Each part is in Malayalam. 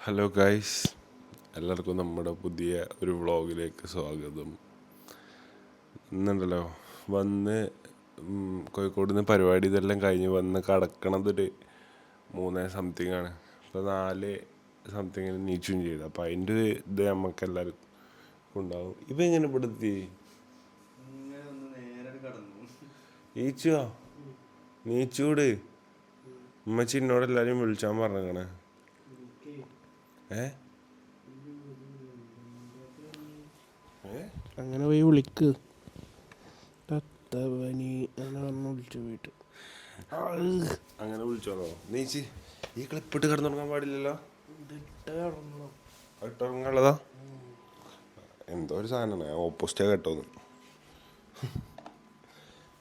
ഹലോ ഗൈസ്, എല്ലാവർക്കും നമ്മുടെ പുതിയ ഒരു വ്ളോഗിലേക്ക് സ്വാഗതം. ഇന്നുണ്ടല്ലോ വന്ന് കോഴിക്കോട് നിന്ന് പരിപാടി ഇതെല്ലാം കഴിഞ്ഞ് വന്ന് കടക്കണതൊരു 3 സംതിങ് ആണ്. ഇപ്പോൾ 4 സംതിങ്ങിന് നീച്ചും ചെയ്തു. അപ്പോൾ അതിൻ്റെ ഇത് നമുക്ക് എല്ലാവർക്കും ഉണ്ടാവും. ഇപ്പം എങ്ങനെ ഇവിടെ എത്തി? നീച്ചുവോ? നീച്ചൂട്. ഉമ്മച്ചി എന്നോട് എല്ലാവരും വിളിച്ചാൻ പറഞ്ഞേക്കണേ. അങ്ങനെ പോയി വിളിക്ക് തത്തവനി അങ്ങനെ വന്ന് വിളിച്ചു പോയിട്ട് അങ്ങനെ വിളിച്ചോളോ? നീച്ച് ഈ ക്ലിപ്പിട്ട് കിടന്നുറങ്ങാൻ പാടില്ലല്ലോ. ഇട്ടുറങ്ങാനുള്ളതാ എന്തോ ഒരു സാധനമാണ്. ഓപ്പോസിറ്റാ കേട്ടോന്ന്.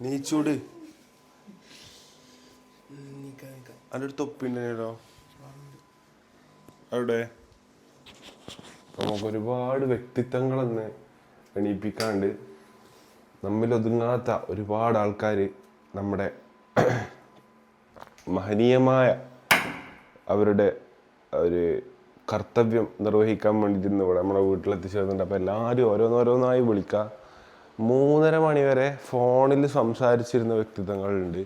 നീച്ചൂട്. അതിൻ്റെ ഒരു തൊപ്പിണ്ടോ അവിടെ? നമുക്ക് ഒരുപാട് വ്യക്തിത്വങ്ങളെന്ന് എണീപ്പിക്കാണ്ട് നമ്മിലൊതുങ്ങാത്ത ഒരുപാട് ആൾക്കാർ നമ്മുടെ മഹനീയമായ അവരുടെ ഒരു കർത്തവ്യം നിർവഹിക്കാൻ വേണ്ടിയിട്ട് ഇന്ന് ഇവിടെ നമ്മുടെ വീട്ടിലെത്തിച്ചേർന്നുണ്ട്. അപ്പോൾ എല്ലാവരും ഓരോന്നോരോന്നായി വിളിക്കുക. 3:30 മണി വരെ ഫോണിൽ സംസാരിച്ചിരുന്ന വ്യക്തിത്വങ്ങളുണ്ട്.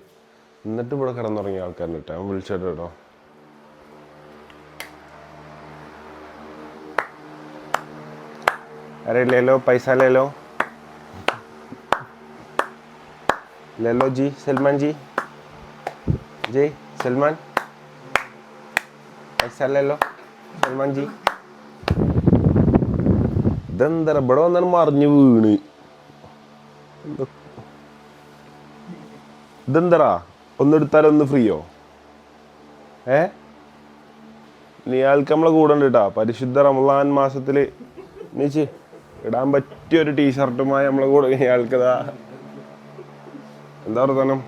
എന്നിട്ട് ഇവിടെ കിടന്നുറങ്ങിയ ആൾക്കാരുണ്ട് കേട്ടോ. ഞാൻ വിളിച്ചിട്ട് കേട്ടോ. अरे ले लो, पैसा ले लो, ले लो जी सलमान जी, जी सलमान, पैसा ले लो സൽമാൻ ജി. ഇതെന്താ ഇവിടെ വന്നാണ് മറിഞ്ഞു വീണ്. ഇതെന്തടാ ഒന്നെടുത്താലോ ഒന്ന് ഫ്രീയോ? നീയാൾക്ക് നമ്മളെ കൂടെ ഉണ്ട് കേട്ടാ. പരിശുദ്ധ റമളാൻ മാസത്തിൽ നീച്ച് ഇടാൻ പറ്റിയ ഒരു ടീഷർട്ടുമായി നമ്മളെ കൂടെ ഇയാൾക്കതാ. എന്താ വർത്തമാനം?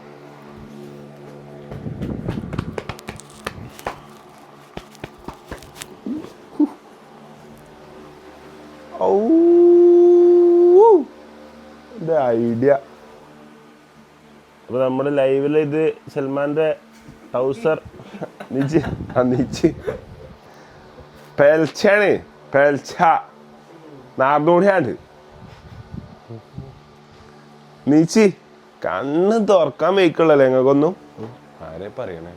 ഐഡിയ. അപ്പൊ നമ്മുടെ ലൈവില് ഇത് സൽമാന്റെ ട്രൗസർ നീച്ച് പേൽച്ചാണ്. പേൽച്ച നാർന്നൂടിയാണ്ട് നീച്ചി കണ്ണ് തുറക്കാൻ വയ്ക്കുള്ളല്ലേ ഞങ്ങൾക്കൊന്നും. ആരെ പറയണേ?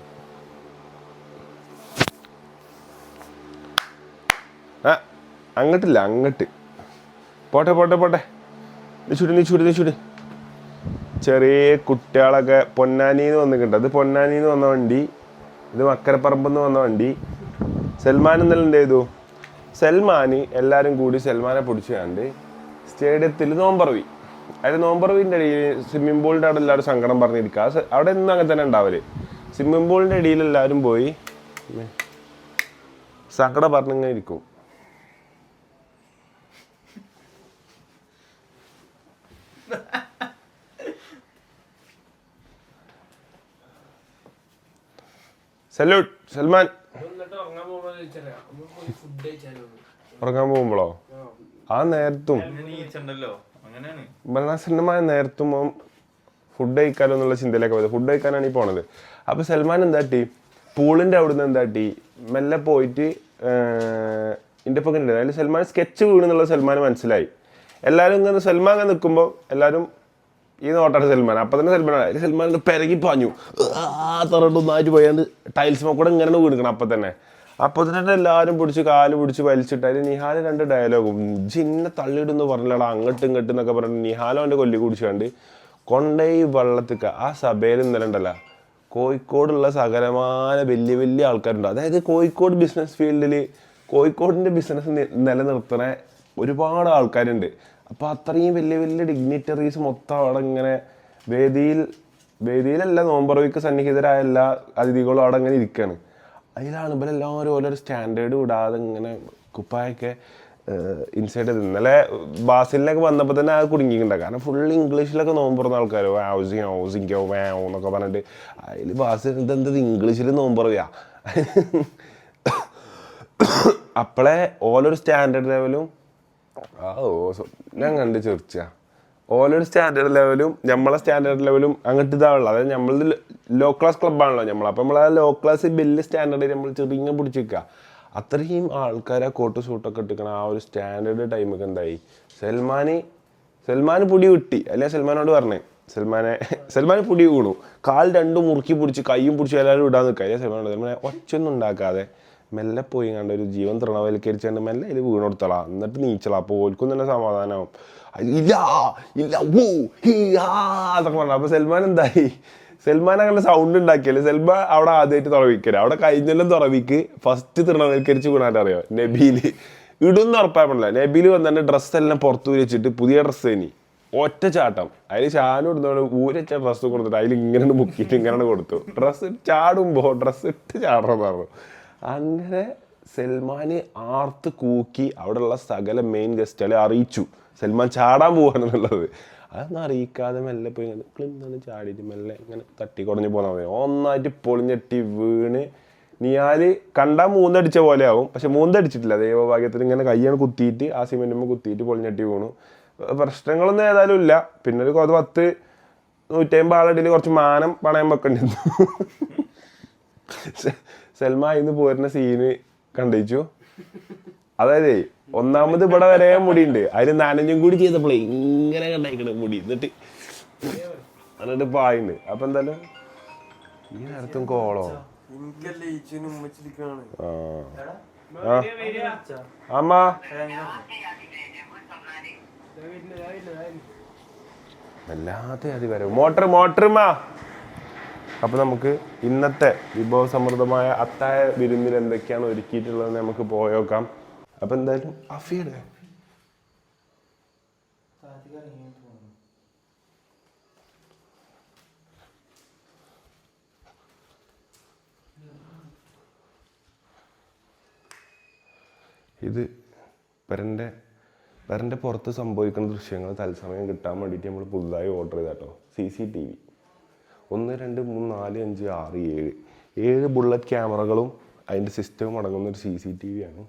അങ്ങട്ടില്ല, അങ്ങട്ട് പോട്ടെ പോട്ടെ പോട്ടെ. നീച്ചൂട്. ചെറിയ കുട്ടികളൊക്കെ പൊന്നാനിന്ന് വന്നിട്ടുണ്ട്. അത് പൊന്നാനിന്ന് വന്ന വണ്ടി, ഇത് മക്കരപ്പറമ്പെന്ന് വന്ന വണ്ടി. സൽമാൻ ഇന്നലെ എന്ത് ചെയ്തു? സൽമാൻ എല്ലാവരും കൂടി സൽമാനെ പൊടിച്ചുകൊണ്ട് സ്റ്റേഡിയത്തിൽ നോമ്പറവി. അതിൽ നോമ്പറവിൻ്റെ ഇടയിൽ സ്വിമ്മിംഗ് പൂളിൻ്റെ അവിടെ എല്ലാവരും സങ്കടം പറഞ്ഞിരിക്കുക. അവിടെ ഇന്നും അങ്ങനെ തന്നെ ഉണ്ടാവല്. സ്വിമ്മിംഗ് പൂളിൻ്റെ ഇടയിൽ എല്ലാവരും പോയി സങ്കടം പറഞ്ഞിങ്ങനെ ഇരിക്കും. സല്യൂട്ട് സൽമാൻ. ഉറങ്ങാൻ പോകുമ്പോഴോ? ആ നേരത്തും ഭരണാസന്നമായ നേരത്തും ഫുഡ് കഴിക്കാലോ എന്നുള്ള ചിന്തയിലേക്ക് പോയത്. ഫുഡ് കഴിക്കാനാണ് ഈ പോണത്. അപ്പൊ സൽമാൻ എന്താട്ടി, പൂളിന്റെ അവിടുന്ന് എന്താട്ടി മെല്ലെ പോയിട്ട് ഇതിന്റെ ഒപ്പം കണ്ടില്ല. അതിൽ സൽമാൻ സ്കെച്ച് വീണെന്നുള്ള സൽമാൻ മനസ്സിലായി. എല്ലാവരും ഇങ്ങനെ സൽമാൻ അങ്ങനെ നിൽക്കുമ്പോൾ എല്ലാവരും ഈ നോട്ടാണ് സൽമാൻ. അപ്പം തന്നെ സൽമാൻ പെരകി പാഞ്ഞു. തറണ്ടൊന്നായിട്ട് പോയാണ്ട് ടൈൽസ് കൂടെ ഇങ്ങനെ വീണിക്കണം. അപ്പം തന്നെ എല്ലാവരും കാല് പിടിച്ച് വലിച്ചിട്ട് അതിൽ നിഹാല് 2 ഡയലോഗും ജിന്നെ തള്ളിയിടുന്ന് പറഞ്ഞില്ലടാ അങ്ങോട്ടും ഇങ്ങോട്ടും എന്നൊക്കെ പറഞ്ഞിട്ട് നിഹാലോ അവൻ്റെ കൊല്ലി കുടിച്ചുകൊണ്ട് കൊണ്ടേയി വെള്ളത്തിക്ക. ആ സഭയിൽ ഇന്നലെ ഉണ്ടല്ല കോഴിക്കോടുള്ള സകലമായ വലിയ വലിയ ആൾക്കാരുണ്ട്. അതായത് കോഴിക്കോട് ബിസിനസ് ഫീൽഡിൽ കോഴിക്കോടിൻ്റെ ബിസിനസ് നിലനിർത്തുന്ന ഒരുപാട് ആൾക്കാരുണ്ട്. അപ്പോൾ അത്രയും വലിയ വലിയ ഡിഗ്നിറ്ററീസ് മൊത്തം അവിടെ ഇങ്ങനെ വേദിയിലല്ല നോമ്പറവിക്ക് സന്നിഹിതരായ എല്ലാ അതിഥികളും അവിടെ അങ്ങനെ ഇരിക്കുകയാണ്. അതിലാണ് ഇപ്പോൾ എല്ലാവരും ഓരോ സ്റ്റാൻഡേർഡ് വിടാതെ ഇങ്ങനെ കുപ്പായൊക്കെ ഇൻസൈഡ് ചെയ്ത്. ഇന്നലെ ബാസിലിനൊക്കെ വന്നപ്പോൾ തന്നെ അത് കുടുങ്ങിയിട്ടുണ്ടാകും. കാരണം ഫുൾ ഇംഗ്ലീഷിലൊക്കെ നോമ്പുറന്ന ആൾക്കാർ ഹൗസിങ്ങോ വേണോ എന്നൊക്കെ പറഞ്ഞിട്ട് അതിൽ ബാസിൽ എന്തത് ഇംഗ്ലീഷിൽ നോമ്പറവിയാ. അപ്പോളെ ഓരോരു സ്റ്റാൻഡേർഡ് ലെവലും ഞാൻ കണ്ട് ചെറിച്ച ഓരോരു സ്റ്റാൻഡേർഡ് ലെവലും നമ്മളെ സ്റ്റാൻഡേർഡ് ലെവലും അങ്ങോട്ട് ഇതാണല്ലോ. അതായത് നമ്മളത് ലോ ക്ലാസ് ക്ലബ്ബാണല്ലോ നമ്മൾ. അപ്പം നമ്മൾ ആ ലോ ക്ലാസ് വലിയ സ്റ്റാൻഡേർഡ് നമ്മൾ ചെറിയ പിടിച്ച് വെക്കുക. അത്രയും ആൾക്കാരെ കോട്ട് സൂട്ടൊക്കെ ഇട്ടിക്കണ ആ ഒരു സ്റ്റാൻഡേർഡ് ടൈമൊക്കെ എന്തായി സൽമാൻ പൊടി കിട്ടി അല്ലെ സൽമാനോട് പറഞ്ഞേ സൽമാൻ പൊടി വീണു കാൽ രണ്ടും മുറുക്കി പിടിച്ച് കയ്യും പിടിച്ച് എല്ലാവരും ഇടാൻ നിൽക്കുക അല്ലേ സൽമാനോട് ഒച്ചൊന്നും ഉണ്ടാക്കാതെ മെല്ലെ പോയി കണ്ട ഒരു ജീവൻ തൃണവൽക്കരിച്ചുകൊണ്ട് മെല്ലെ അതിൽ വീണെടുത്തളാ എന്നിട്ട് നീച്ചളാ അപ്പോൾ ഓൽക്കും തന്നെ സമാധാനമാവും ഇല്ല അതൊക്കെ പറഞ്ഞു അപ്പൊ സൽമാൻ എന്തായി സൽമാൻ അങ്ങനെ സൗണ്ട് ഉണ്ടാക്കിയല്ലേ സൽമാൻ അവിടെ ആദ്യമായിട്ട് തുറവിക്കല് അവിടെ കഴിഞ്ഞെല്ലാം തുറവിക്ക് ഫസ്റ്റ് തൃണവൽക്കരിച്ച് വീണായിട്ട് അറിയോ നബീല് ഇടുന്ന് ഉറപ്പായിട്ടില്ല നബീല് വന്നെ ഡ്രസ്സെല്ലാം പുറത്തു വെച്ചിട്ട് പുതിയ ഡ്രസ്സ് തന്നെ ഒറ്റ ചാട്ടം അതിൽ ഷാനും ഇടുന്നവര് ഊരച്ച ഡ്രസ്സ് കൊടുത്തിട്ട് അതിൽ ഇങ്ങനെ മുക്കിയിട്ട് ഇങ്ങനെ കൊടുത്തു ഡ്രസ്സ് ചാടുമ്പോ ഡ്രസ്സ് ഇട്ട് ചാടണം പറഞ്ഞു അങ്ങനെ സൽമാന് ആർത്ത് കൂക്കി അവിടെയുള്ള സകല മെയിൻ ഗസ്റ്റുകളെ അറിയിച്ചു സൽമാൻ ചാടാൻ പോവാണെന്നുള്ളത് അതൊന്നും അറിയിക്കാതെ മെല്ലെ പോയി ക്ലിന്നാണ് ചാടിയിട്ട് മെല്ലെ ഇങ്ങനെ തട്ടി കുടഞ്ഞു പോന്നാൽ മതി ഒന്നായിട്ട് പൊളിഞ്ഞെട്ടി വീണ് നിയാല് കണ്ടാൽ മൂന്നടിച്ച പോലെ ആവും പക്ഷെ മൂന്നടിച്ചിട്ടില്ല ദൈവഭാഗ്യത്തിന് ഇങ്ങനെ കയ്യാണ് കുത്തിയിട്ട് ആ സിമെന്റുമ്മ കുത്തിയിട്ട് പൊളിഞ്ഞെട്ടി വീണു പ്രശ്നങ്ങളൊന്നും ഏതായാലും ഇല്ല പിന്നെ ഒരു 150 ആളടിയിൽ കുറച്ച് മാനം പണയം വെക്കേണ്ടിരുന്നു സൽമാൻ ഇന്ന് പോരുന്ന സീന് കണ്ടിച്ചു അതായത് ഒന്നാമത് ഇവിടെ വരെ മുടിയുണ്ട് അതിന് നനഞ്ഞും കൂടി ചെയ്തപ്പോഴേ ഇങ്ങനെ കണ്ടായിക്കണ മുടി എന്നിട്ട് പായുണ്ട് അപ്പൊ എന്തായാലും ഈ നേരത്തും കോളോ അമ്മ വല്ലാത്ത അതി വരവ് മോട്ടറുമാ. അപ്പൊ നമുക്ക് ഇന്നത്തെ വിഭവസമൃദ്ധമായ അത്താഴ വിരുന്നിൽ എന്തൊക്കെയാണ് ഒരുക്കിയിട്ടുള്ളതെന്ന് നമുക്ക് പോയോക്കാം. അപ്പൊ എന്തായാലും അഫിയുടെ ഇത് വരൻ്റെ പുറത്ത് സംഭവിക്കുന്ന ദൃശ്യങ്ങൾ തത്സമയം കിട്ടാൻ വേണ്ടിയിട്ട് നമ്മൾ പുതുതായി ഓർഡർ ചെയ്താട്ടോ. CCTV 1 2 3 4 5 6 7 ബുള്ളറ്റ് ക്യാമറകളും അതിൻ്റെ സിസ്റ്റവും അടങ്ങുന്ന ഒരു CCTV ആണ്.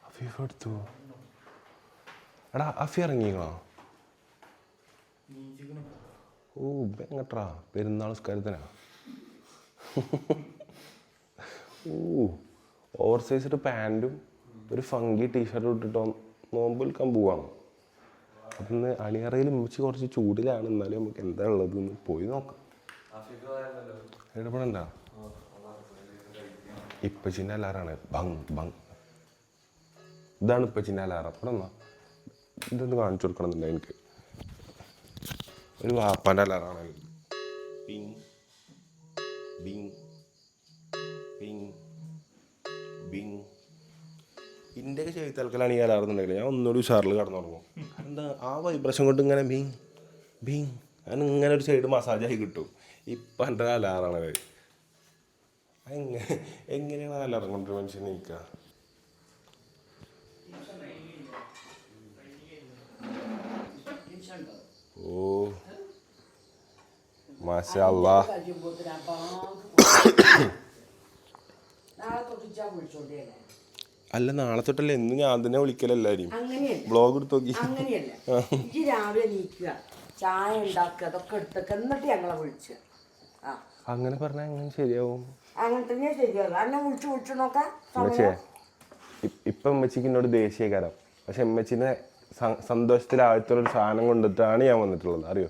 അഫീഫ് എടുത്തു. എടാ അഫി ഇറങ്ങിക്കണോ? ഓ എങ്ങട്ടാ പെരുന്നാൾ സ്കാരത്തിനാ. ഓവർ സൈസ്ഡ് പാൻറ്റും ഒരു ഫങ്കി ടീഷർട്ടും ഇട്ടിട്ടോ നോമ്പ് വിൽക്കാൻ പോവാണ്. അപ്പം ഇന്ന് അണിയറയിൽ ഉമ്മച്ചി കുറച്ച് ചൂടിലാണ്. എന്നാലും നമുക്ക് എന്താ ഉള്ളതെന്ന് പോയി നോക്കാം. ഇടപെടണ്ട. ഇപ്പച്ചിൻ്റെ അലാറാണ്. Bunk bunk. ഇതാണ് ഇപ്പച്ചിൻ്റെ അലാറം. ഇവിടെ എന്നാ ഇതൊന്ന് കാണിച്ചു കൊടുക്കണമെന്നുണ്ട് എനിക്ക്. ഒരു വാപ്പാൻ്റെ അലാറാണ്. പിങ് ബിങ് പിങ് ബിങ്. ഇന്ത്യക്ക് ചെയ്ത് തൽക്കാലാണ് ഈ അലാറുന്നുണ്ടെങ്കിൽ ഞാൻ ഒന്നുകൂടി ഉഷാറിൽ കടന്നു തുടങ്ങും. എന്താ ആ വൈബ്രേഷൻ കൊണ്ട് ഇങ്ങനെ ബിങ് ബിങ് അങ്ങനെ ഇങ്ങനെ ഒരു സൈഡ് മസാജായി കിട്ടും. ഇപ്പം എൻ്റെ അലാറാണ്. എങ്ങനെയാണ് അലാറം കൊണ്ടൊരു മനുഷ്യൻ നീക്കുക? ഓ മാഷാ അല്ലാഹ്. അല്ല നാളെ തൊട്ടല്ലേ എന്ന് ഞാൻ തന്നെ വിളിക്കലെല്ലാരും. ബ്ലോഗ് എടുത്ത് നോക്കി. രാവിലെ നീക്കുക, ചായ ഉണ്ടാക്കുക, അതൊക്കെ എടുത്തൊക്കെ എന്നിട്ട് ഞങ്ങളെ വിളിച്ചു. അങ്ങനെ പറഞ്ഞാൽ എങ്ങനെ ശരിയാവും? അങ്ങനെ തന്നെ ശരിയാവും. അന്നെ വിളിച്ചു നോക്കാം. ഇപ്പം ഉമ്മച്ചിക്ക് എന്നോട് ദേഷ്യക്കാരം. പക്ഷെ ഉമ്മച്ചിനെ സന്തോഷത്തിലാഴ്ത്തുള്ളൊരു സാധനം കൊണ്ടിട്ടാണ് ഞാൻ വന്നിട്ടുള്ളത്. അറിയോ?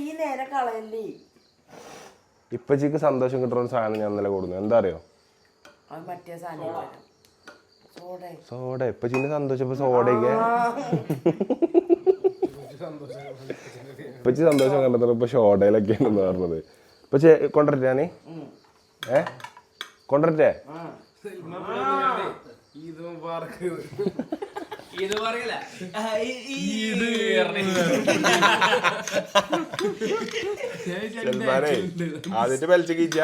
ഈ നേരെ കളയല്ലേ. ഇപ്പച്ചിക്ക് സന്തോഷം കിട്ടുന്ന ഒരു സാധനം ഞാൻ ഇന്നലെ കൊടുക്കുന്നു. എന്താ അറിയോ? മറ്റേ സോഡ. ഇപ്പച്ചിന്റെ സന്തോഷം ഇപ്പൊ സോഡയൊക്കെ ഇപ്പച്ചി സന്തോഷം കണ്ടെത്തുന്നത് ഇപ്പൊ ഷോഡയിലൊക്കെയാണെന്ന് പറഞ്ഞത്. ഇപ്പച്ചി കൊണ്ടുവരട്ടെ ഞാന് കൊണ്ടുവരട്ടെ? ആദ്യത്തെ ബെൽച്ചക്കിച്ച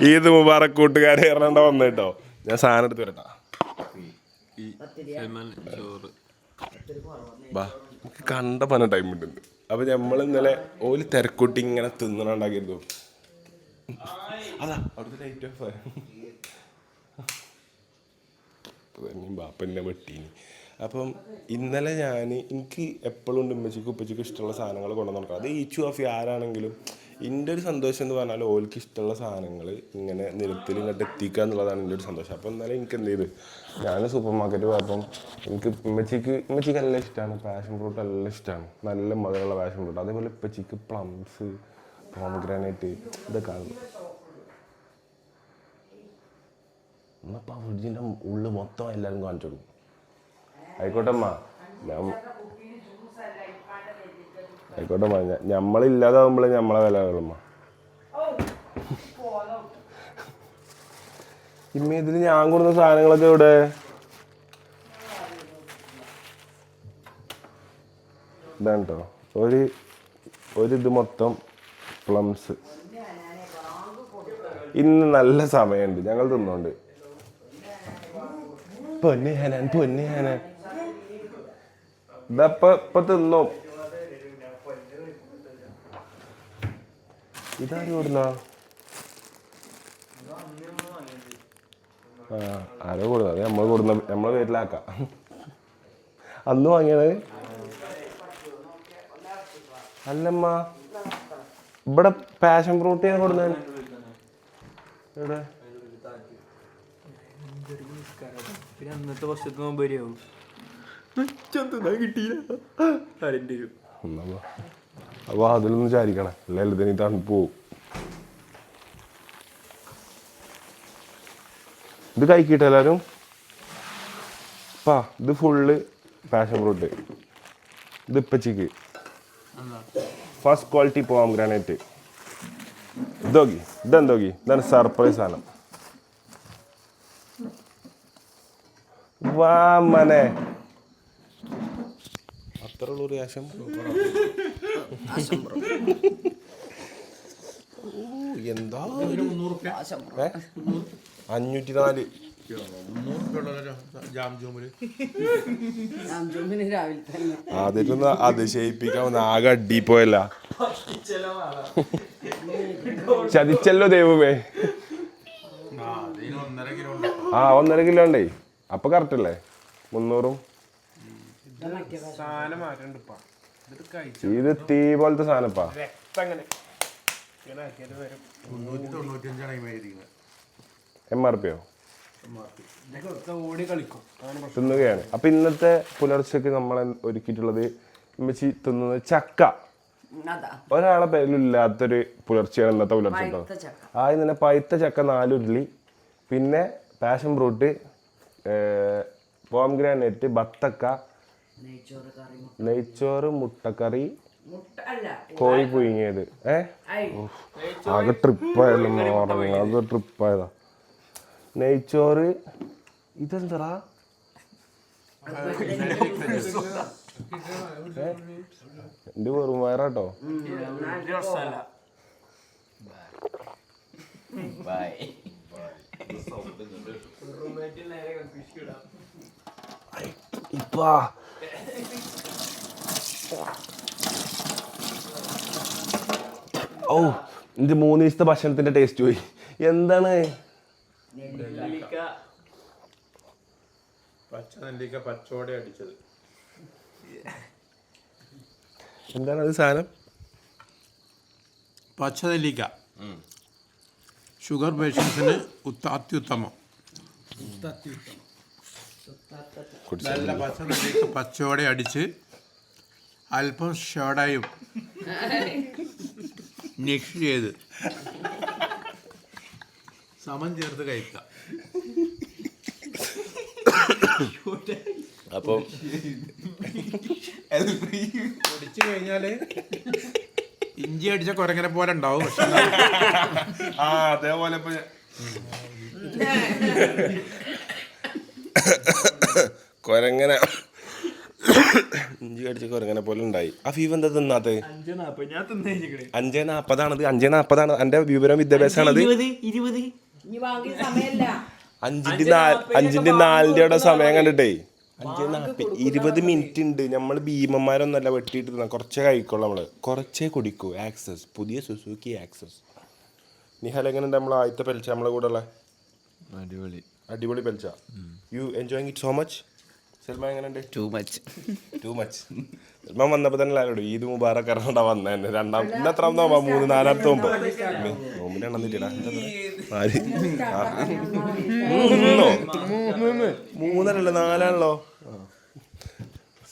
ഈദ് മുബാറക് കൂട്ടുകാരെ ഇറങ്ങേണ്ട വന്നു കേട്ടോ. ഞാൻ സാധനം എടുത്ത് വരട്ടാ. കണ്ട പന ടൈം ഉണ്ടെന്ന്. അപ്പൊ നമ്മൾ ഇന്നലെ ഓല് തിരക്കൂട്ടി ഇങ്ങനെ തിന്നണുണ്ടാക്കിയിരുന്നു. അതാ അവിടുത്തെ ലൈറ്റ് ഓഫ് ബാപ്പന്നെ വെട്ടീനി. അപ്പം ഇന്നലെ എനിക്ക് എപ്പോഴും ഉണ്ട് ഉപ്പച്ചിക്കും ഇഷ്ടമുള്ള സാധനങ്ങൾ കൊണ്ടുവന്ന് കൊടുക്കാം. അത് ഈച്ചു ഓഫ് ആരാണെങ്കിലും എൻ്റെ ഒരു സന്തോഷം എന്ന് പറഞ്ഞാൽ ഓൾക്ക് ഇഷ്ടമുള്ള സാധനങ്ങൾ ഇങ്ങനെ നിരത്തിൽ ഇങ്ങോട്ട് എത്തിക്കുക എന്നുള്ളതാണ് എൻ്റെ ഒരു സന്തോഷം. അപ്പോൾ എന്നാലും എനിക്ക് എന്ത് ചെയ്ത് ഞാൻ സൂപ്പർ മാർക്കറ്റ് പോയപ്പം എനിക്ക് ഉമ്മച്ചിക്ക് എല്ലാം ഇഷ്ടമാണ്. പാഷൻ ഫ്രൂട്ട് എല്ലാം ഇഷ്ടമാണ്, നല്ല മധുരമുള്ള പാഷൻ ഫ്രൂട്ട്. അതേപോലെ ഉപ്പച്ചിക്ക് പ്ലംസ്, പോമഗ്രാനൈറ്റ് ഇതൊക്കെ ആണ്. എന്നപ്പോൾ ആ ഫ്രിഡ്ജിൻ്റെ ഉള്ളിൽ മൊത്തം എല്ലാവരും കാണിച്ചു കൊടുക്കും. ആയിക്കോട്ടെ അമ്മ, ആയിക്കോട്ടെ അമ്മ, നമ്മളില്ലാതാവുമ്പോൾ നമ്മളെ വിലകളമ്മ. ഇമ്മ ഇതിൽ ഞാൻ കൊടുക്കുന്ന സാധനങ്ങളൊക്കെ ഇവിടെ ഇതാണ് കേട്ടോ. ഒരിത് മൊത്തം പ്ലംസ്. ഇന്ന് നല്ല സമയമുണ്ട്, ഞങ്ങൾ തിന്നോണ്ട്. പൊന്നെ ഹനാൻ ഇതപ്പൊ തിന്നോ. ഇതാരും കൊടുന്ന ആരോ കൊടുന്നത്, നമ്മളെ പേരിലാക്കാം. അന്ന് വാങ്ങിയത് അല്ലമ്മ, ഇവിടെ പാഷൻ ഫ്രൂട്ട് ഞാൻ കൊടുന്ന ഇവിടെ പിന്നെ അന്നത്തെ വർഷത്തെ നോമ്പ് വരെയാവും കിട്ടിയില്ല. അപ്പൊ അതിലൊന്നും വിചാരിക്കണം, എല്ലാത്തിനും തണുപ്പ് പോവും. ഇത് കഴിക്കട്ടെ എല്ലാരും. ഇത് ഫുള്ള് പാഷൻ ഫ്രൂട്ട്. ഇത് ഇപ്പച്ചിക്ക് ഫസ്റ്റ് ക്വാളിറ്റി പോമഗ്രാനൈറ്റ്. ഇതാണ് സർപ്രൈസ് സാധനം. വാ മനെ, അത്ര ഉള്ളൂ റിയാക്ഷൻ. എന്താ 504 ആദ്യമായിട്ടൊന്ന് അതിശയിപ്പിക്കാൻ ആകെ അടിപ്പോയല്ല. ചതിച്ചല്ലോ ദൈവമേ. 1.5 കിലോ ഉണ്ടേ. അപ്പൊ കറക്റ്റ് അല്ലേ 300. ഇത് തീ പോലത്തെ സാധനപ്പാ. MRP തിന്നുകയാണ്. അപ്പൊ ഇന്നത്തെ പുലർച്ചക്ക് നമ്മൾ ഒരുക്കിയിട്ടുള്ളത് ഉമ്മച്ചി തിന്നുന്നത് ചക്ക. ഒരാളെ പേരിലില്ലാത്തൊരു പുലർച്ചയാണ് ഇന്നത്തെ പുലർച്ചെ കേട്ടോ. ആദ്യം തന്നെ പഴുത്ത ചക്ക 4 ഉരുളി, പിന്നെ പാഷൻ ഫ്രൂട്ട്, പോംഗ്രാനൈറ്റ്, ബത്തക്ക, നെയ്ച്ചോറ്, മുട്ടക്കറി, കോഴി പുഴുങ്ങിയത്. ആകെ ട്രിപ്പായല്ലോ, അത് ട്രിപ്പായതാ. നെയ്ച്ചോറ്, ഇതെന്താ എന്റെ വെറും വയറാട്ടോ. ഇപ്പാ ഓ, ഇത് 3 ദിവസത്തെ ഭക്ഷണത്തിന്റെ ടേസ്റ്റ് പോയി. എന്താണ് പച്ചോടെ അടിച്ചത്? എന്താണ് അത് സാധനം? പച്ചനെല്ലിക്ക ഷുഗർ പേഷ്യൻസിന് അത്യുത്തമം. നല്ല പച്ചനെല്ലിക്ക പച്ചോടെ അടിച്ച് അല്പം ഷോഡയും മിക്സ് ചെയ്ത് സമം ചേർത്ത് കഴിക്കാം. അപ്പം ഒടിച്ചു കഴിഞ്ഞാല് ഇഞ്ചി അടിച്ച കുരങ്ങനെ പോലെ ഉണ്ടാവും. പക്ഷെ അതേപോലെ കൊരങ്ങനെ ഇഞ്ചി കടിച്ച കൊരങ്ങനെ പോലെ ഉണ്ടായി. അഫീഫ് എന്താ തിന്നാത്തത്? 5:40 5:40 എന്റെ വിവരം വിദ്യാഭ്യാസമാണത്. 5:04 സമയം കണ്ടിട്ടേ 5:40 20 മിനിറ്റ് ഉണ്ട്. നമ്മൾ ഭീമന്മാരൊന്നല്ല വെട്ടിയിട്ട് തിന്നാം. കുറച്ചേ കഴിക്കുള്ളൂ, നമ്മള് കുറച്ചേ കുടിക്കൂ. ആക്സസ്, പുതിയ സുസുക്കി ആക്സസ്. നിഹാൽ എങ്ങനെയുണ്ട് നമ്മൾ ആദ്യത്തെ പെൽച്ച നമ്മളെ കൂടെ ഉള്ള? അടിപൊളി അടിപൊളി പെൽച്ച. You enjoying it so much? Salman എങ്ങനെയുണ്ട്? Too much. സൽമാൻ വന്നപ്പോ തന്നെ എല്ലാവരോടും ഈദ് മുബാറക്ക് പറഞ്ഞാ വന്നെ. ഇന്ന് എത്രാം നോമ്പാ? 3-4 നോമ്പ്. നോമ്പിന്റെ എണ്ണം തെറ്റിടാ. 3 4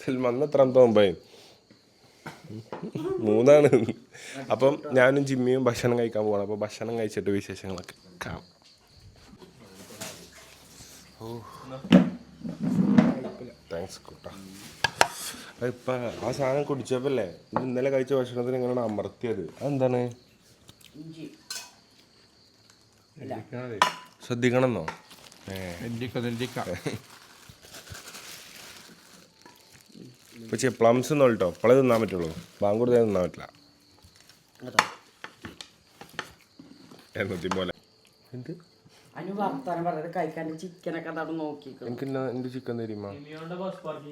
സൽമാൻ എത്രാം നോമ്പായി? 3. അപ്പം ഞാനും ജിമ്മിയും ഭക്ഷണം കഴിക്കാൻ പോകണം. അപ്പോൾ ഭക്ഷണം കഴിച്ചിട്ട് വിശേഷങ്ങളൊക്കെ കാണാം. താങ്ക്സ് കൂട്ടാ. ഇപ്പം ആ സാധനം കുടിച്ചപ്പോല്ലേ ഇന്നലെ കഴിച്ച ഭക്ഷണത്തിന് എങ്ങനെയാണ് അമർത്തിയത്? അതെന്താണ്? ശ്രദ്ധിക്കണമെന്നോ? പക്ഷേ പ്ലംസ് ഒന്നും കേട്ടോ ഇപ്പോഴേ തിന്നാൻ പറ്റുള്ളൂ. ബാങ്ക് കൊടുത്താൽ തിന്നാൻ പറ്റില്ല. പോലെ എന്ത് വർത്താനം പറഞ്ഞത് കഴിക്കാൻ ചിക്കനൊക്കെ അതാണ് നോക്കിക്കോ. എനിക്ക് എൻ്റെ ചിക്കൻ തരുമാ?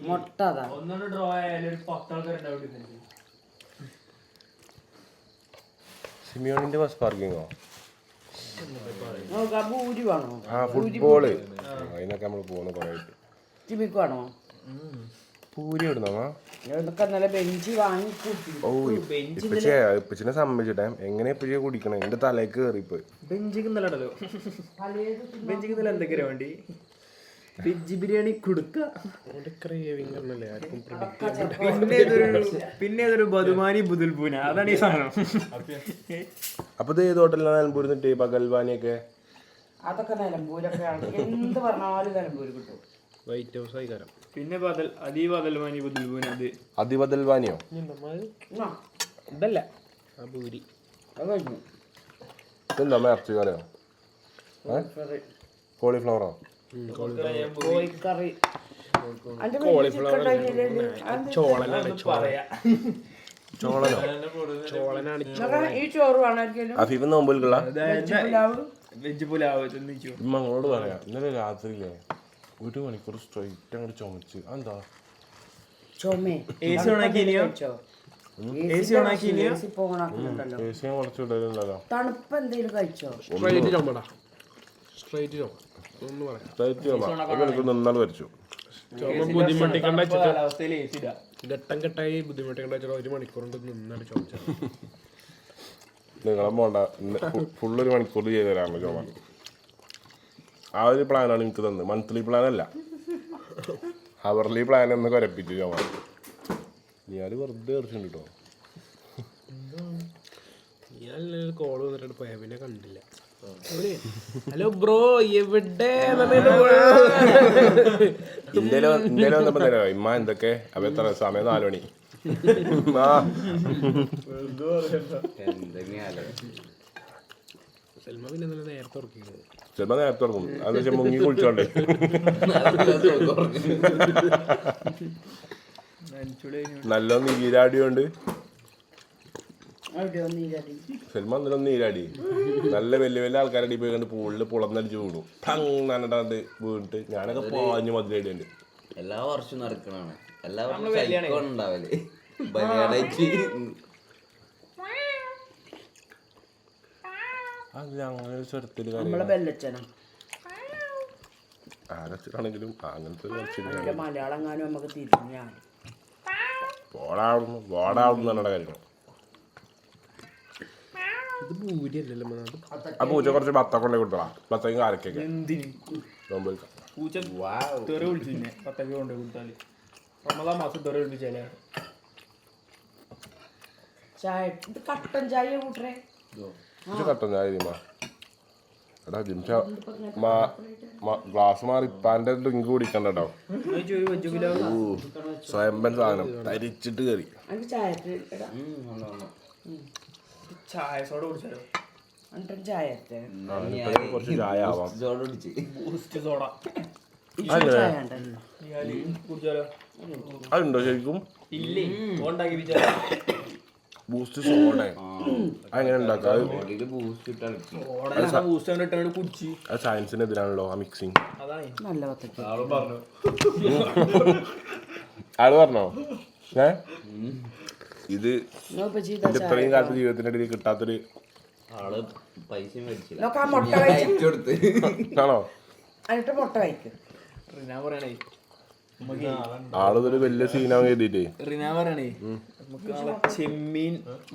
മുട്ട അതാ സിമിയോണിന്റെ ബസ് പാർക്കിങ്ങോ? ഭൂരി വേണോ? ആ ഫുട്ബോള് അതിനൊക്കെ നമ്മൾ പോകുന്ന കുറേ ആയിട്ട്. ജിമ്മിക്ക് വേണോ? പൂരി ഇടുന്നോ? ഇതൊക്കെ നല്ല ബെഞ്ച് വാങ്ങി ഓ ഇപ്പച്ചിനെ സമ്മതിച്ചിട്ടേ എങ്ങനെ ഇപ്പച്ചെ കുടിക്കണേ? എന്റെ തലേക്ക് കയറിപ്പോയി. ബെഞ്ചിക്ക് നല്ലടല്ലോ. ബെഞ്ചിക്ക് നല്ല എന്തൊക്കെയാ വേണ്ടി? വെജ് ബിരിയാണി കൊടുക്ക. പിന്നെ ഏതൊരു ബദുമാനി ബുദുൽപൂന, അതാണ് ഈ സാധനം. അപ്പൊ ഇത് ഏത് ഹോട്ടലിലാണ് നിലമ്പൂരിന്നിട്ട് പകൽവാനിയൊക്കെ? അതൊക്കെ നിലമ്പൂരൊക്കെ എന്ത് പറഞ്ഞാലും നിലമ്പൂര് കിട്ടും. വൈറ്റ് ഹൗസ് ആയി കാരം. പിന്നെ ബദൽമാനി ബുദുൽപൂന. അത് അതിബദൽവാനിയോ? ഇതല്ല ആ പൂരി. അത് കഴിഞ്ഞു. ഇതെന്താ ഇറച്ചി കറിയോ? കോളിഫ്ലവറോ? കോഴിക്കറി. ചോളനോ? ഈ ചോറ് വേണമെങ്കിലും അഫീഫ് നോമ്പുള്ള വെജ് പുലാവ് ഞങ്ങളോട് പറയാം. ഇന്നലെ രാത്രിയില്ലേ 1 മണിക്കൂർ സ്ട്രൈറ്റ് അങ്ങോട്ട് ചുമച്ച്. എന്താ ചുമേ? AC ഓണാക്കിയില്ലയോ? കുറച്ച് ഇടലുണ്ടല്ലോ. തണുപ്പ് എന്തെങ്കിലും കഴിച്ചോ? സ്ട്രൈറ്റ് ചുമടാ. സ്ട്രൈറ്റ് ചുമ ഒന്ന് പറയാം. നിന്നാൾ വരച്ചു. ചുമ ബുദ്ധിമുട്ടിക്കണ്ട വെച്ചിട്ട് കാലാവസ്ഥയിൽ AC ഇടാ. ഘട്ടം ഘട്ടമായി ബുദ്ധിമുട്ടിക്കണ്ട വെച്ചിട്ട് 1 മണിക്കൂർ കൊണ്ട് നിന്നാണ് ചോദിച്ചത്. നിങ്ങളെ പോണ്ട ഫുള്ളൊരു മണിക്കൂർ ചെയ്ത് തരാമല്ലോ ചുമ. ആ ഒരു പ്ലാനാണ് എനിക്ക് തന്നത്. മന്ത്ലി പ്ലാൻ അല്ല, ഹവർലി പ്ലാൻ എന്ന് കുരപ്പിച്ചു ചുമ. ഞാൻ വെറുതെ എറിച്ചിട്ടുണ്ട് കേട്ടോ. ഞാൻ കോള് വന്നിട്ട് പോയാ പിന്നെ കണ്ടില്ല. ഹലോ ബ്രോ എവിടെ? ഇന്ത്യയിൽ വന്നപ്പോ തരാ ഇമ്മ എന്തൊക്കെ അപ്പൊ എത്ര സമയം 4 മണി. സൽമാൻ പിന്നെ നല്ല നേരത്തെ ഉറക്കിയത്. ചിലപ്പോ നേരത്തെ ഉറങ്ങും. അതെന്ന് വെച്ചാൽ മുങ്ങി കുളിച്ചോണ്ടേ. നല്ല നീരാടിയോണ്ട് സൽമാൻ നല്ല നീരാടി. നല്ല വലിയ വലിയ ആൾക്കാരടി പോയി കണ്ട് പൂളിൽ പുളന്നടിച്ച് വീടും. നന്നിട്ടാണ്ട് വീണിട്ട് ഞാനൊക്കെ പാഞ്ഞു മധുരടിയുണ്ട്. എല്ലാ വർഷവും നടക്കണാണ്. എല്ലാ വർഷവും ഉണ്ടാവല് ബലിയാടായിട്ട്. അങ്ങനെ ഒരു സ്വരത്തില് ആരച്ചിട്ടാണെങ്കിലും അങ്ങനത്തെ മലയാളം എങ്ങാനും നമുക്ക് തിരിഞ്ഞാൽ വാടാവുന്ന കാര്യം. ഇത് പൂരി അല്ലല്ലോ. ആ പൂച്ച കുറച്ച് ബത്ത കൊണ്ടേ കൊടുത്തടാ. ബത്തയും കാരക്കൊക്കെ പൂച്ച തെറി വിളിച്ചു. പിന്നെ പത്തൊക്കെ കൊണ്ട് കൊടുത്താല് റമദാൻ മാസം തെറി വിളിച്ചാലേ ചായ. ഇത് കട്ടൻ ചായ കൂട്ടറേ. കട്ടൻ ചായ എടാ ജിംഷ ഗ്ലാസ് മാറി ഇപ്പാൻ്റെ ഡ്രിങ്ക് കുടിക്കണ്ടോ. സ്വയംബൻ സാധനം തരിച്ചിട്ട് കയറി. ചായ സോഡ കുടിച്ചാലോ? ചായ കുറച്ച് ചായ ആവാം. ബൂസ്റ്റ് സോഡ കുടിച്ചാലോ? അതുണ്ടോ ശരിക്കും? ഇല്ലേ ഉണ്ടാക്കി ബൂസ്റ്റ് സോഡ അങ്ങനെ ഉണ്ടാക്കാം. അത് സയൻസിനെതിരാണല്ലോ ആ മിക്സിങ്. ആള് പറഞ്ഞോ ഇത് ഇത്രയും കാലത്ത് ജീവിതത്തിന്റെ ഇടയിൽ കിട്ടാത്തൊരു ആള് പൈസ മേടിച്ചില്ല. ആണോ? ഞാൻ പറയണേ ആളൊരു വലിയ സീനാവും എഴുതിട്ടേ റിനാ പറയണേ നമുക്ക് നാളെ ചെമ്മീൻ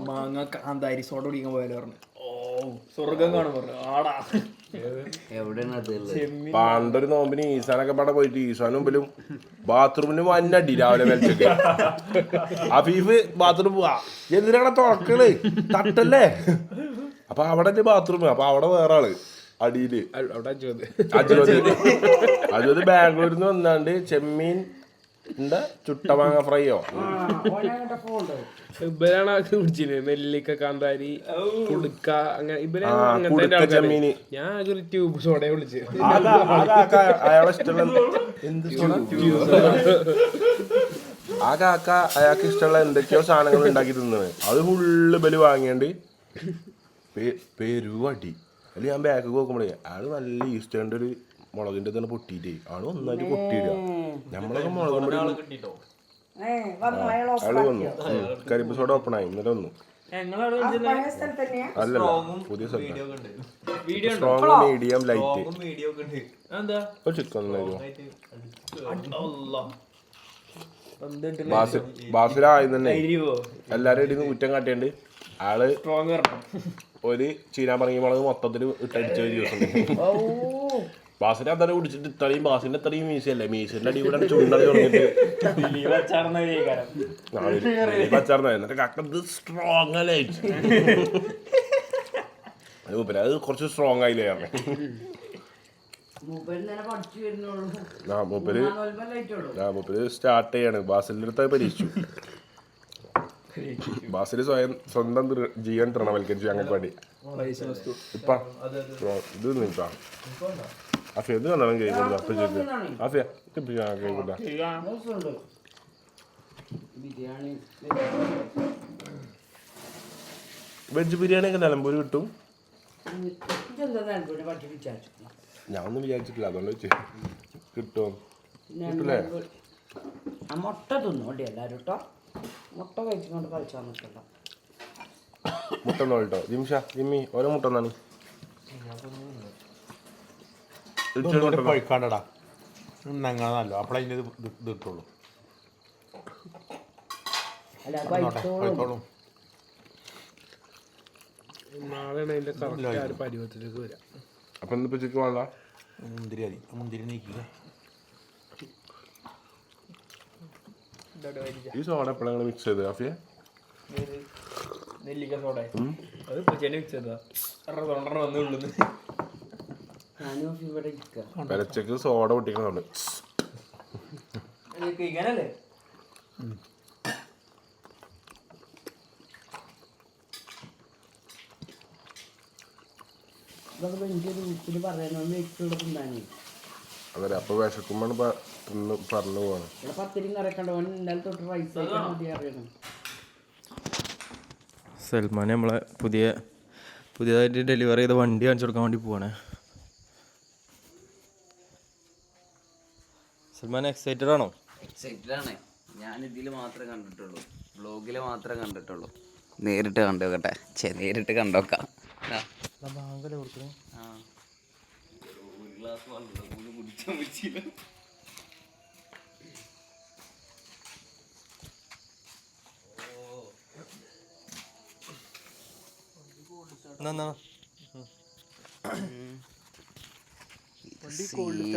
മാങ്ങ കാന്താരി സോഡ കുടിക്കാൻ പോയാലോ പറഞ്ഞു. ഓ സ്വർഗം കാണും പറഞ്ഞു. ആടാ എവിടെയാണ് അത് ഉള്ളത്? പണ്ടൊരു നോമ്പിന് ഈസാനൊക്കെ പാടെ പോയിട്ട് ഈസാനും മുമ്പിലും ബാത്റൂമിന് വന്നടി രാവിലെ വലിച്ചൊക്കെ അഫീഫ് ബാത്റൂം പോവാ എന്തിനാണ് തുറക്കണ് തട്ടല്ലേ അപ്പൊ അവിടെ ബാത്റൂം അപ്പൊ അവിടെ വേറെ ആള് അടിയില് അജോത് ബാംഗ്ലൂരിൽ നിന്ന് വന്നാണ്ട് ചെമ്മീൻ എന്താ ചുട്ടമാങ്ങ ഫ്രൈയോ ഇവരാണ് അത് കുടിച്ചിന് നെല്ലിക്ക കാന്താരി കുടുക്ക അങ്ങനെ കുടുക്ക ചെമ്മീന് ഞാൻ ആകെ ഒരു ട്യൂബ് സോഡ വിളിച്ച് അയാളെ ഇഷ്ടമുള്ള എന്ത് ആ കാക്ക അയാൾക്ക് ഇഷ്ടമുള്ള എന്തൊക്കെയോ സാധനങ്ങൾ ഉണ്ടാക്കി തിന്നത് അത് ഫുള്ള് ബലി വാങ്ങിയാണ്ട് പെരുവടി അതിൽ ഞാൻ ബാക്ക് നോക്കുമ്പോഴേ ആള് നല്ല ഈസ്റ്റേണ്ട ഒരു മുളകിന്റെ തന്നെ പൊട്ടിയിട്ടേ ആള് ഒന്നായിട്ട് പൊട്ടിയിടുക നമ്മളൊക്കെ മുളകും പൊടി അയാള് വന്നു കരിമ്പ് സോഡ ഓപ്പൺ ആയി ഇന്നലെ വന്നു അല്ലല്ല പുതിയ സ്ഥലം സ്ട്രോങ് മീഡിയം ലൈറ്റ് ഒരു ചിക്കൻ ബാസിലായി തന്നെ എല്ലാരും ഇടയിൽ നിന്ന് കുറ്റം കാട്ടിയാണ്ട് ആള് ഒരു ചീനാമ്പറങ്ങി മുളക് മൊത്തത്തിൽ ഇട്ടടിച്ച ഒരു ദിവസം ബാസിനെ അന്നേരം കുടിച്ചിട്ട് ഇത്രയും ബാസിന്റെ അത്രയും മീശയല്ലേ മീശന്റെ അടി കൂടെ ചുണ്ടടി തുടങ്ങിയിട്ട് പച്ചാർന്ന എന്നിട്ട് കക്കത് സ്ട്രോങ് അല്ലേ അത് കുറച്ച് സ്ട്രോങ് ആയില്ലേ മൂപ്പര് സ്റ്റാർട്ട് ചെയ്യാണ് ബാസിന്റെ അടുത്ത് പരീക്ഷിച്ചു ബാസില് സ്വന്തം ജീവൻ തൃണവൽക്കരിച്ചു ഞങ്ങൾക്ക് വേണ്ടി ഇപ്പൊ ഇത് നിൽക്കാ അഫിയ ഇത് കണ്ടാലും കേൾക്കൂടാ അഫിയ കേൾക്കൂടാ വെജ് ബിരിയാണി ഒക്കെ നിലമ്പൂര് കിട്ടും ഞാൻ ഒന്നും വിചാരിച്ചിട്ടില്ല അതുകൊണ്ട് വെച്ച് കിട്ടുമോ കിട്ടൂലേ മുട്ട തിന്നോണ്ടി എല്ലാരും കേട്ടോ മുട്ട കഴിച്ചുകൊണ്ട് കളിച്ചാൽ നിൽക്കണ്ട മുട്ട കേട്ടോ ജിമ്മി ഓരോ മുട്ട എന്നാണ് പഴുക്കാണ്ടടാ ഞങ്ങളല്ലോ അപ്പോഴേ അതിൻ്റെ ഇത് കിട്ടുള്ളൂ നാളെയാണ് അതിന്റെ കറക്റ്റ് ആ ഒരു പരുവത്തിലേക്ക് വരാം. അപ്പൊ ഇന്നിപ്പോ ചിക്കൻ വേണ്ട മുന്തിരി നീക്കുക ഈ സോഡ എപ്പോഴാണ് മിക്സ് ചെയ്ത് കാഫിയെ നെല്ലിക്ക സോഡ അത് ചെന്നെ മിക്സ് ചെയ്തതാ വന്നുള്ളൂ. പെരച്ചക്ക് സോഡ പൊട്ടിക്കുന്നുണ്ട് ഇങ്ങനല്ലേ അതെ അപ്പൊ വിശക്കുമ്പോഴാണ് പറഞ്ഞു പോവാണ്. സൽമാൻ നമ്മളെ പുതിയതായിട്ട് ഡെലിവറി ചെയ്ത വണ്ടി കാണിച്ചു കൊടുക്കാൻ വേണ്ടി പോവാണ്. സൽമാൻ എക്സൈറ്റഡ് ആണോ? എക്സൈറ്റഡ് ആണ്. ഞാൻ ഇതിൽ മാത്രമേ കണ്ടിട്ടുള്ളൂ, വ്ലോഗിൽ മാത്രമേ കണ്ടിട്ടുള്ളൂ. നേരിട്ട് കണ്ടോക്കട്ടെ, നേരിട്ട് കണ്ടോക്കാം. ഒരു ഗ്ലാസ് വെള്ളം കുടിച്ചാൽ പറ്റില്ല.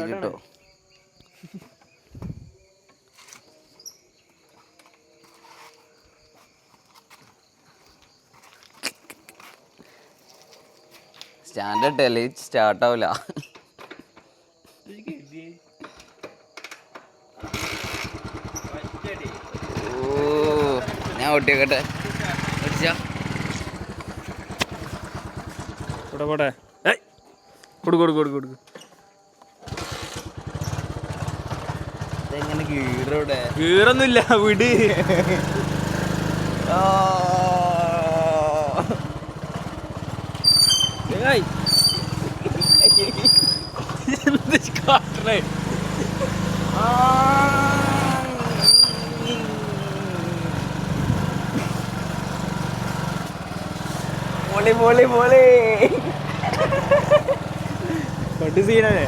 കേട്ടോ സ്റ്റാൻഡേർഡ് ടെലി സ്റ്റാർട്ട് ആവില്ല. ഓ ഞാൻ ഓട്ടിയോക്കട്ടെ പോട്ടെ കൊടുക്കും ഇതെങ്ങനെ കീറോടെ കീറൊന്നുമില്ല വിട്. എന്ത് കാട്ടണേ പൊളി പട്ട് സീനേ.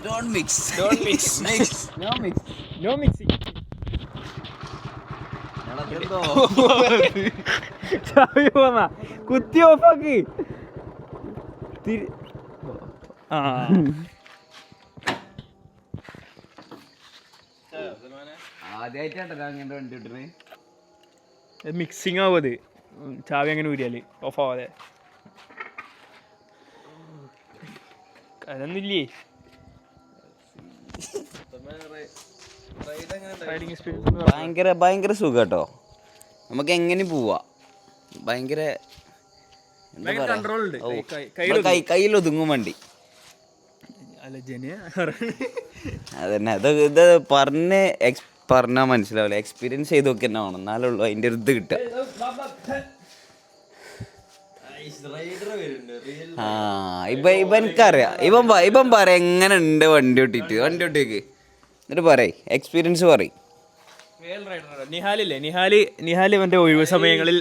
Don't mix. No mixing. ചാവി പോന്നാ കുത്തി ഓഫാക്കി. ആദ്യമായിട്ടാണ് അങ്ങനെ വണ്ടി വിട്ടത്. മിക്സിങ് ആവും അത്. ചാവി അങ്ങനെ ഊരിയാല് ഓഫ് ആവാതെ. അതൊന്നുമില്ലേ റൈഡിങ് എക്സ്പീരിയൻസ്? ഭയങ്കര സുഖം കേട്ടോ. നമുക്ക് എങ്ങനെ പോവാ. ഭയങ്കര കൺട്രോൾ ഉണ്ട്. കയ്യിലൊതുങ്ങും വണ്ടി. അല്ല ജനിയ അതന്നെ ഇത് പറഞ്ഞാൽ മനസ്സിലാവില്ല. എക്സ്പീരിയൻസ് ചെയ്ത് നോക്കി തന്നെ വേണം, എന്നാലേ ഉള്ളൂ അതിൻ്റെ ഒരു ഇത് കിട്ടുക. ആ ഇവനക്കറിയാം. ഇവൻ പറയാം എങ്ങനെ ഉണ്ട് വണ്ടി ഓട്ടിട്ട്. എന്നിട്ട് പറയ്, എക്സ്പീരിയൻസ് പറയും. നിഹാല് ഇവന്റെ ഒഴിവ് സമയങ്ങളിൽ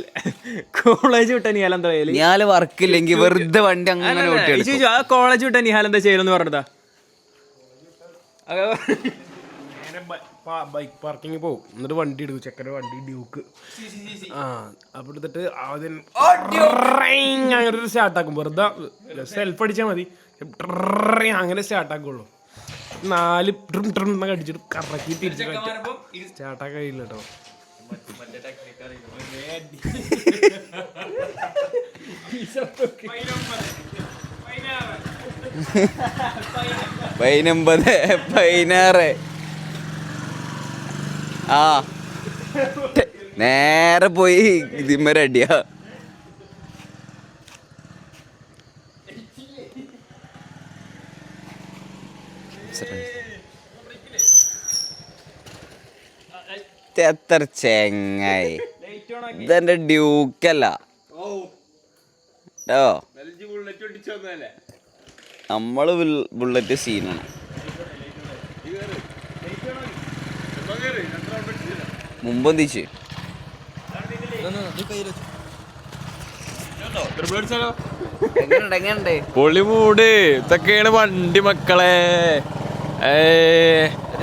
കോളേജ് വിട്ട നിഹാൽ എന്താ ചെയ്യല്? ഞാൻ വർക്കില്ലെങ്കിൽ വെറുതെ വണ്ടി അങ്ങനെ ഓട്ടി. കോളേജ് വിട്ട നിഹാൽ എന്താ ചെയ്യലെന്ന് പറഞ്ഞതാ? ബൈക്ക് പാർക്കിങ്ങിൽ പോകും, എന്നിട്ട് വണ്ടി എടുക്കും. ചെക്കൻ്റെ വണ്ടി ഡ്യൂക്ക്. അപ്പോൾ എടുത്തിട്ട് ആദ്യം അങ്ങനെ ഒരു സ്റ്റാർട്ടാക്കും. വെറുതെ സെൽഫ് അടിച്ചാൽ മതി, അങ്ങനെ സ്റ്റാർട്ടാക്കുള്ളൂ. 4 ട്രിം അടിച്ചിട്ട് കറക്കി തിരിച്ച് സ്റ്റാർട്ടാക്കാൻ കഴിയില്ല കേട്ടോ. പതിനാറ് ആ നേരെ പോയി ഇതിന്മേൽ അടിയാ. എത്ര ചെങ്ങായി, ഇതെന്റെ ഡ്യൂക്കല്ല കേട്ടോ. നമ്മള് ബുള്ളറ്റ് സീനാണ്. മുമ്പൊന്നിച്ച് എങ്ങനെയുണ്ട്? പൊളിമൂട്. ഇതൊക്കെയാണ് വണ്ടി മക്കളെ.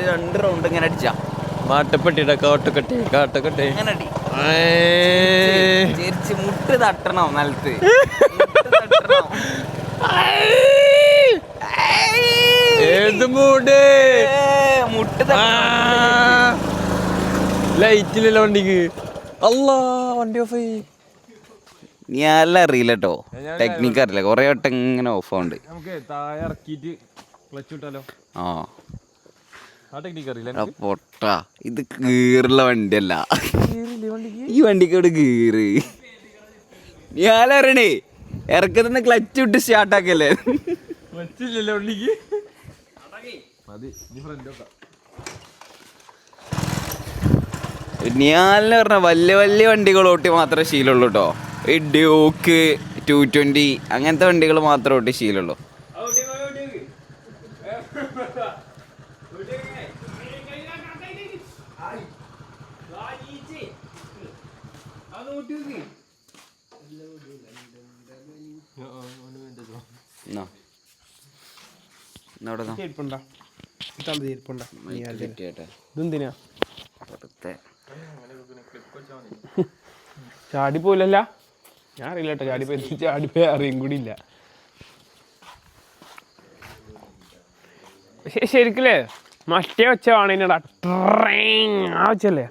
2 റൗണ്ട് ഇങ്ങനെ അടിച്ചാ മാട്ടപ്പെട്ടിട കാട്ടക്കട്ടെ അങ്ങനെ അടി ചേരിച്ച് മുട്ട് തട്ടണം നിലത്ത്. ഏത് മൂട്? മുട്ട് ലൈറ്റില്ലല്ലോ വണ്ടിക്ക്. അല്ലാ വണ്ടി ഓഫ് ആയി. ഞാൻ അറിയില്ല കേട്ടോ, ടെക്നിക്ക് അറിയില്ല. കൊറേ വട്ടം ഇങ്ങനെ ഓഫ് ആവുന്നുണ്ട്. നമുക്ക് താഴെ ഇറക്കിയിട്ട് ക്ലച്ച് വിട്ടാലോ? ആ ടെക്നിക്ക് അറിയില്ല. പൊട്ട ഇത് ഗീറുള്ള വണ്ടിയല്ല. ഈ വണ്ടിക്ക് ഇവിടെ ഗീറ് ഞാൻ അറിയണേ. ഇറക്കത്തുനിന്ന് ക്ലച്ച് വിട്ട് സ്റ്റാർട്ടാക്കല്ലേ. ക്ലച്ചില്ലല്ലോ വണ്ടിക്ക്. ഞാനെന്ന് പറഞ്ഞ വലിയ വണ്ടികൾ ഓട്ടി മാത്രമേ ശീലമുള്ളൂ കേട്ടോ. ഈ ഡ്യൂക്ക് 220 അങ്ങനത്തെ വണ്ടികൾ മാത്രമേ ഓട്ടി ശീലമുള്ളൂ. ഇതെന്തിനാ ചാടി പോലല്ല? ഞാൻ അറിയില്ല കേട്ടോ. ചാടിപ്പോയി അറിയും കൂടി ഇല്ല. ശരിക്കല്ലേ മറ്റേ ഒച്ച വേണേടാ. ആ വെച്ചല്ലേ?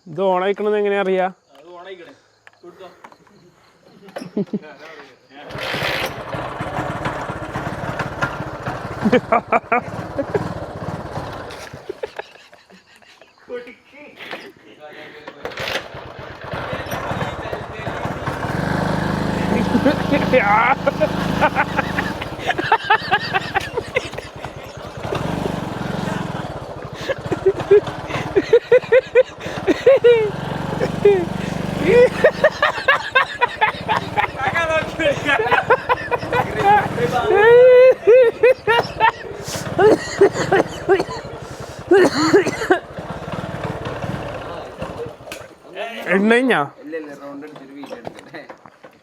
ഇത് ഓണായിക്കണെന്ന് എങ്ങനെയാ അറിയാ?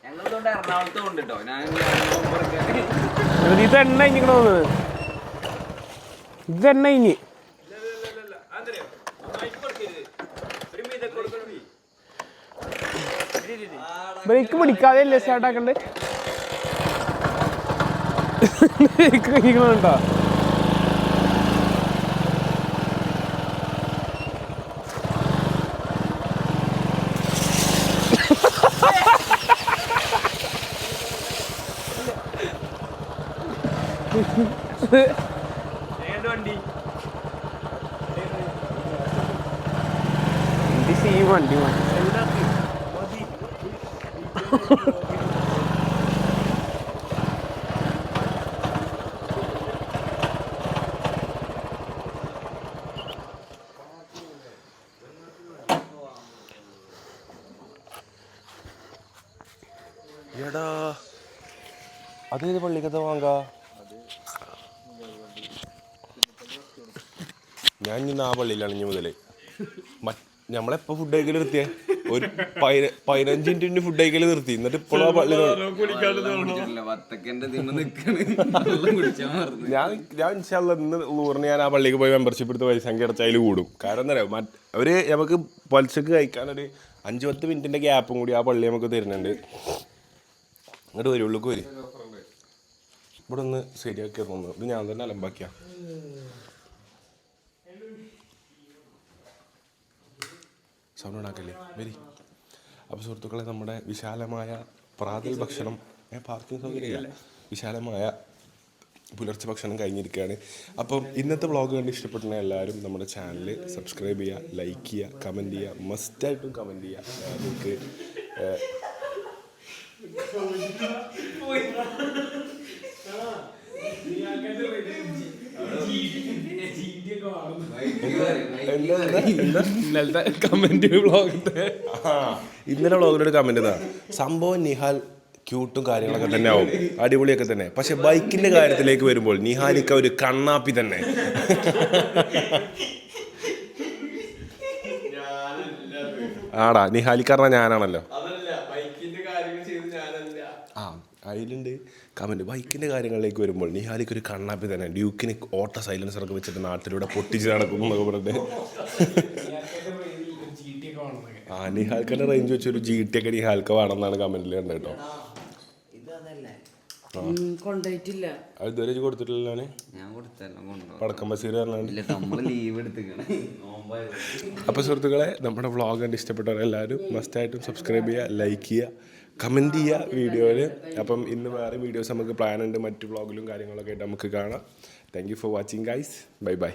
ഞങ്ങൾ കോഴിക്കോട് എറണാകുളത്തും ഉണ്ട് കേട്ടോ. ഞാൻ ഇത് എണ്ണ ഇങ്ങനെ തോന്നുന്നത്, ഇത് എണ്ണ ഇനി ബ്രേക്ക് പിടിക്കാതെ അല്ലേ സ്റ്റാർട്ട് ആക്കണ്ടേ? ബ്രേക്ക് കഴിക്കണുണ്ടോ? വണ്ടി എടാ അതേത് പള്ളിക്കത്തെ വാങ്ങാ? ഞാൻ ഇന്ന് ആ പള്ളിയിലാണ് ഇനി മുതൽ. നമ്മളെപ്പോ ഫുഡ് കഴിക്കൽ നിർത്തിയേ? ഒരു 15 മിനിറ്റ് ഫുഡ് കഴിക്കൽ നിർത്തി. എന്നിട്ട് ഇപ്പോഴും ആ പള്ളി ഞാൻ ഇന്ന് ഊറിന് ഞാൻ ആ പള്ളിക്ക് പോയി മെമ്പർഷിപ്പ് എടുത്ത് പൈസ അടച്ച അതിൽ കൂടും. കാരണം എന്താ പറയുക, അവര് നമുക്ക് പൊലച്ചക്ക് കഴിക്കാനൊരു 5-10 മിനിറ്റിന്റെ ഗ്യാപ്പും കൂടി ആ പള്ളി നമുക്ക് തരുന്നുണ്ട്. ഇങ്ങോട്ട് വരും, ഉള്ളിക്ക് വരും. ഇവിടെ ഒന്ന് ശരിയാക്കി തോന്നുന്നു. ഇത് ഞാൻ തന്നെ അലമ്പാക്കിയ. സൗണ്ട് ഉണ്ടാക്കല്ലേ വരി. അപ്പോൾ സുഹൃത്തുക്കളെ, നമ്മുടെ വിശാലമായ പ്രാതൽ ഭക്ഷണം, പാർക്കിംഗ് സൗകര്യമില്ല, വിശാലമായ പുലർച്ചെ ഭക്ഷണം കഴിഞ്ഞിരിക്കുകയാണ്. അപ്പം ഇന്നത്തെ വ്ളോഗ് കണ്ട് ഇഷ്ടപ്പെട്ടുന്ന എല്ലാവരും നമ്മുടെ ചാനൽ സബ്സ്ക്രൈബ് ചെയ്യുക, ലൈക്ക് ചെയ്യുക, കമൻറ്റ് ചെയ്യുക. മസ്റ്റായിട്ടും കമൻറ്റ് ചെയ്യുക. നമുക്ക് ഇന്നലത്തെ കമന്റ് വ്ളോഗിന്റെ ഇന്നലെ വ്ളോഗിലൊരു കമന്റ് ഇതാ, സംഭവം നിഹാൽ ക്യൂട്ടും കാര്യങ്ങളൊക്കെ തന്നെ ആവും, അടിപൊളിയൊക്കെ തന്നെ. പക്ഷെ ബൈക്കിന്റെ കാര്യത്തിലേക്ക് വരുമ്പോൾ നിഹാലിക്ക ഒരു കണ്ണാപ്പി തന്നെ. ആടാ, നിഹാലിക്ക പറഞ്ഞ ഞാനാണല്ലോ. ആ അതിലുണ്ട് കമന്റ്. ബൈക്കിന്റെ കാര്യങ്ങളിലേക്ക് വരുമ്പോൾ നിഹാലിക്ക് ഒരു കണ്ണാപ്പി തന്നെ. ഡ്യൂക്കിന് ഓട്ട സൈലൻസറൊക്കെ വെച്ചിട്ട് നാട്ടിലൂടെ പൊട്ടിച്ച് നടക്കുന്നു എന്നൊക്കെ പറഞ്ഞിട്ട്. ആ നിഹാൽക്കന്റെ റേഞ്ച് വെച്ചൊരു GT ഒക്കെ നിഹാൽക്ക വേണമെന്നാണ് കമന്റിൽ കണ്ടത് കേട്ടോ. കൊണ്ടുപോയിട്ടില്ല, അത് ഇതുവരെ കൊടുത്തിട്ടില്ല. ഞാൻ കൊടുത്തെല്ലാം പടക്കം ബസീർ പറഞ്ഞാൽ നമ്മള് ലീവ് എടുത്തിക്കണേ. അപ്പോൾ സുഹൃത്തുക്കളെ, നമ്മുടെ വ്ളോഗ് കണ്ട് ഇഷ്ടപ്പെട്ടവരെല്ലാവരും മസ്റ്റായിട്ടും സബ്സ്ക്രൈബ് ചെയ്യുക, ലൈക്ക് ചെയ്യുക, കമൻറ്റ് ചെയ്യുക വീഡിയോയിൽ. അപ്പം ഇന്ന് വേറെ വീഡിയോസ് നമുക്ക് പ്ലാൻ ഉണ്ട്, മറ്റ് വ്ളോഗിലും കാര്യങ്ങളൊക്കെ ആയിട്ട് നമുക്ക് കാണാം. Thank you for watching guys. Bye bye.